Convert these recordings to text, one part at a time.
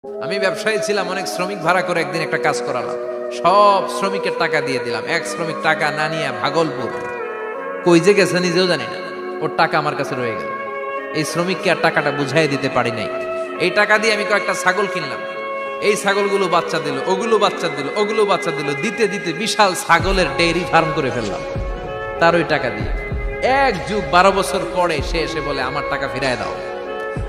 আমি ব্যবসায়ী ছিলাম, অনেক শ্রমিক ভাড়া করে একদিন একটা কাজ করালাম। সব শ্রমিকের টাকা দিয়ে দিলাম। এক শ্রমিক টাকা না নিয়ে ভাগলপুর কই যে গেছে নিজেও জানি না, ওর টাকা আমার কাছে রয়ে গেল। এই শ্রমিককে আর টাকাটা বুঝাই দিতে পারি নাই। এই টাকা দিয়ে আমি কয়েকটা ছাগল কিনলাম। এই ছাগলগুলো বাচ্চা দিল, ওগুলো বাচ্চা দিল, ওগুলো বাচ্চা দিল, দিতে দিতে বিশাল ছাগলের ডেইরি ফার্ম করে ফেললাম তার ওই টাকা দিয়ে। এক যুগ 12 বছর পরে সে এসে বলে আমার টাকা ফিরায় দাও।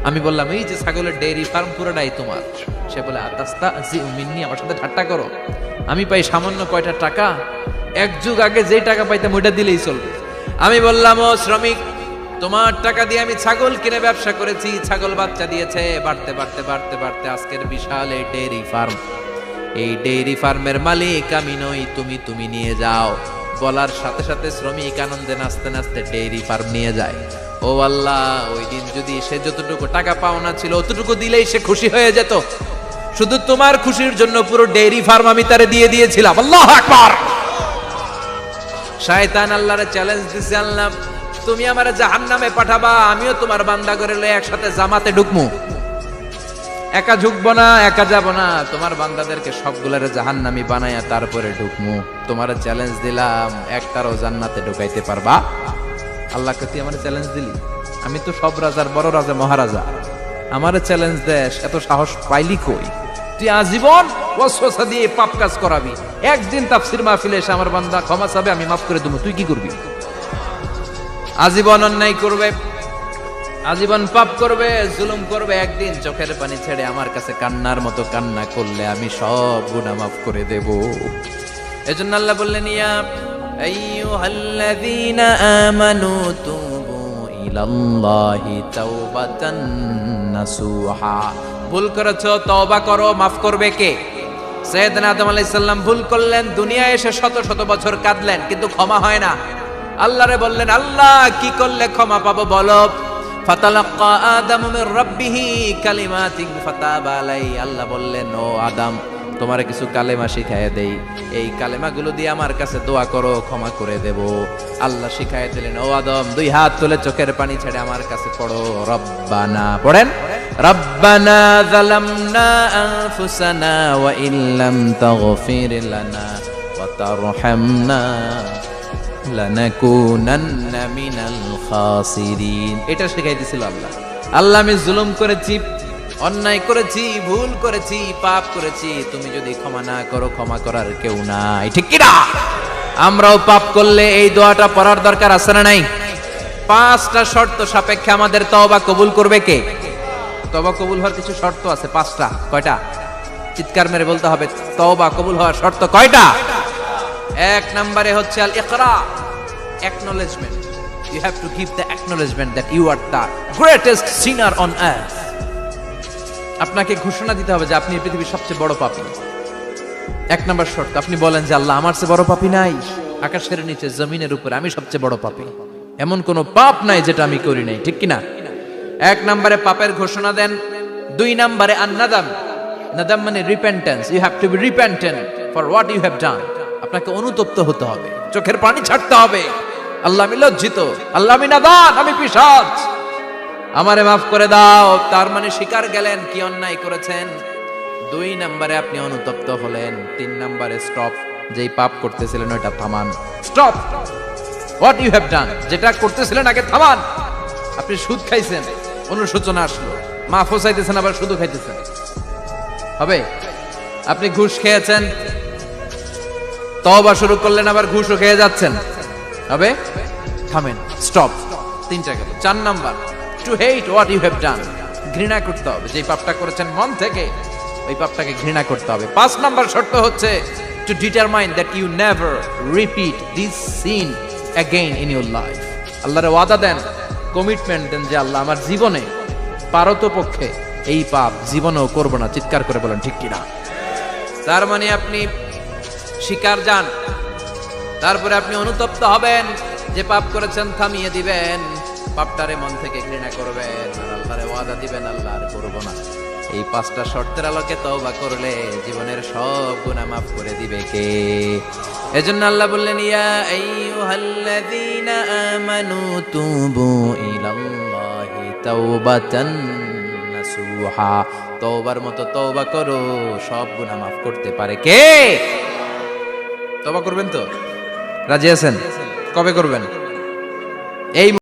আমি বললাম এই যে ছাগলের ডেইরি ফার্ম পুরোটাই তোমার। সে বলে আতাস্তা জি মিন্নি, আমার সাথে ঠাট্টা করো? আমি পাই সামান্য কয়টা টাকা, এক যুগ আগে যে টাকা পাইতাম ওইটা দিলেই চলবে। আমি বললাম ও শ্রমিক, তোমার টাকা দিয়ে আমি ছাগল কিনে ব্যবসা করেছি, ছাগল বাচ্চা দিয়েছে, বাড়তে বাড়তে বাড়তে বাড়তে আজকের বিশাল এই ডেইরি ফার্ম। এই ডেইরি ফার্মের মালিক আমি নই, তুমি নিয়ে যাও। বলার সাথে সাথে শ্রমিক আনন্দে নাচতে নাচতে ডেইরি ফার্ম নিয়ে যায়। ও আল্লাহ, ওই দিন যদি সে যতটুকু টাকা পাওনা ছিল অতটুকু দিলেই সে খুশি হয়ে যেত। শুধু তোমার খুশির জন্য পুরো ডেইরি ফার্ম আমি তারে দিয়ে দিয়েছিলাম। আল্লাহু আকবার। শয়তান আল্লাহরে চ্যালেঞ্জ দিছে, আল্লাহ তুমি আমারে জাহান্নামে পাঠাবা, আমিও তোমার বান্দা করে লয়ে একসাথে জামাতে ঢুকমু। একা ঢুকবো না, একা যাব না, তোমার বান্দাদেরকে সবগুলারে জাহান্নামী বানায়া তারপরে ঢুকমু। তোমারে চ্যালেঞ্জ দিলাম, একটারও জান্নাতে ঢুকাইতে পারবা? আল্লাহকে তুই আমার চ্যালেঞ্জ দিলি? আমি তো সব রাজার বড় রাজা, মহারাজা। আমারে চ্যালেঞ্জ দেশ, এত সাহস পাইলি কই? তুই আজীবন ওয়াসওয়াসা দিয়ে পাপ কাজ করাবি, একদিন তাফসীর মাহফিলে এসে আমার বান্দা ক্ষমা চাবে, আমি মাফ করে দেবো, তুই কি করবি? আজীবন অন্যায় করবে, আজীবন পাপ করবে, জুলুম করবে, একদিন চোখের পানি ছেড়ে আমার কাছে কান্নার মতো কান্না করলে আমি সব গুনাহ মাফ করে দেব। এজন্য আল্লাহ বললেন ইয়া আইয়ুহাল্লাযীনা আমানু তুবু ইলাল্লাহি তাওবাতান নাসুহা। ভুল করেছো, তওবা করো, মাফ করবে কে? সাইয়েদনা আদম আলাইহিস সালাম ভুল করলেন, দুনিয়ায় এসে শত শত বছর কাঁদলেন, কিন্তু ক্ষমা হয় না। আল্লাহরে বললেন আল্লাহ কি করলে ক্ষমা পাবো বলো? ফাতালাক্কা আদামু মির রাব্বিহি কালিমাতিন ফাতাবা আলাইহি। আল্লাহ বললেন ও আদম, তোমারে কিছু কালেমা শিখায় দেই, এই কালেমাগুলো দিয়ে আমার কাছে দোয়া করো, ক্ষমা করে দেব। আল্লাহ শিখায় দিলেন, ও আদম দুই হাত তুলে চোখের পানি ছেড়ে আমার কাছে পড়ো রব্বানা। পড়েন, রব্বানা যালামনা আনফুসানা ওয়া ইল্লাম তাগফির লানা ওয়া তারহামনা লানাকুনান্না মিনাল খাসিরিন। এটা শিখাই দিয়েছিল আল্লাহ। আল্লাহ আমি জুলুম করেছি, অন্যায় করেছি, ভুল করেছি, পাপ করেছি, তুমি যদি ক্ষমা না করো ক্ষমা করার কেউ নাই, ঠিক কি না? আমরাও পাপ করলে এই দোয়াটা পড়ার দরকার আছে না নাই? 5টা শর্ত সাপেক্ষে আমাদের তওবা কবুল করবে কে? তওবা কবুল হওয়ার কিছু শর্ত আছে 5টা। কয়টা? চিৎকার মেরে বলতে হবে, তওবা কবুল হওয়ার শর্ত কয়টা? 1 নম্বরে হচ্ছে আল ইকরা, acknowledgement. You have to give the acknowledgement that you are the greatest sinner on earth. আপনাকে ঘোষণা দিতে হবে যে আপনি এই পৃথিবীর সবচেয়ে বড় পাপী। 1 নম্বর শর্ত, আপনি বলেন যে আল্লাহ আমার চেয়ে বড় পাপী নাই, আকাশের নিচে জমিনের উপরে আমি সবচেয়ে বড় পাপী, এমন কোন পাপ নাই যেটা আমি করি নাই, ঠিক কি না? 1 নম্বরে পাপের ঘোষণা দেন। 2 নম্বরে আন-নাদাম। নাদাম মানে repentance. You have to be repentant for what you have done. আপনাকে অনুতপ্ত হতে হবে, চোখের পানি ছাড়তে হবে। আল্লাহ আমি লজ্জিত, আল্লাহ আমি নাদান, আমি পিশাচ, আমারে মাফ করে দাও। তার মানে স্বীকার গেলেন কি অন্যায় করেছেন। 2 নম্বরে আপনি অনুতপ্ত হলেন। 3 নম্বরে স্টপ, যেই পাপ করতেছিলেন ওটা থামান। Stop what you have done, যেটা করতেছিলেন আগে থামান। আপনি সুদ খাইছেন, অনুশোচনা আসলো, মাফও চাইতেছেন আবার সুদও খাইতেছেন, হবে? আপনি ঘুষ খেয়েছেন, তওবা শুরু করলেন, আবার ঘুষও খেয়ে যাচ্ছেন, হবে? থামেন, স্টপ। 3টা গেল। 4 number, to hate what you have done, ঘৃণা করতে হবে, যে পাপটা করেছেন মন থেকে ওই পাপটাকে ঘৃণা করতে হবে। 5 নাম্বার শর্ত হচ্ছে to determine that you never repeat this sin again in your life. আল্লাহরে ওয়াদা দেন, কমিটমেন্ট দেন যে আল্লাহ আমার জীবনে পারতপক্ষে এই পাপ জীবনেও করব না। চিৎকার করে বলেন ঠিক কিনা? তার মানে আপনি স্বীকার যান, তারপরে আপনি অনুতপ্ত হবেন, যে পাপ করেছেন থামিয়ে দিবেন, পাপটারে মন থেকে ঘৃণা করবেন, আর আল্লাহরে ওয়াদা দিবেন আল্লাহ আর করব না। এই 5টা শর্তের আলোকে তওবা করলে জীবনের সব গুনাহ মাফ করে দিবে কে? এজন্য আল্লাহ বললেন ইয়া আইয়ুহাল্লাযীনা আমানু তুবু ইলাল্লাহি তাওবাতান নাসুহা। তওবার মতো তওবা করো, সব গুনাহ মাফ করতে পারে কে? তওবা করবেন তো? রাজি আছেন? কবে করবেন? এই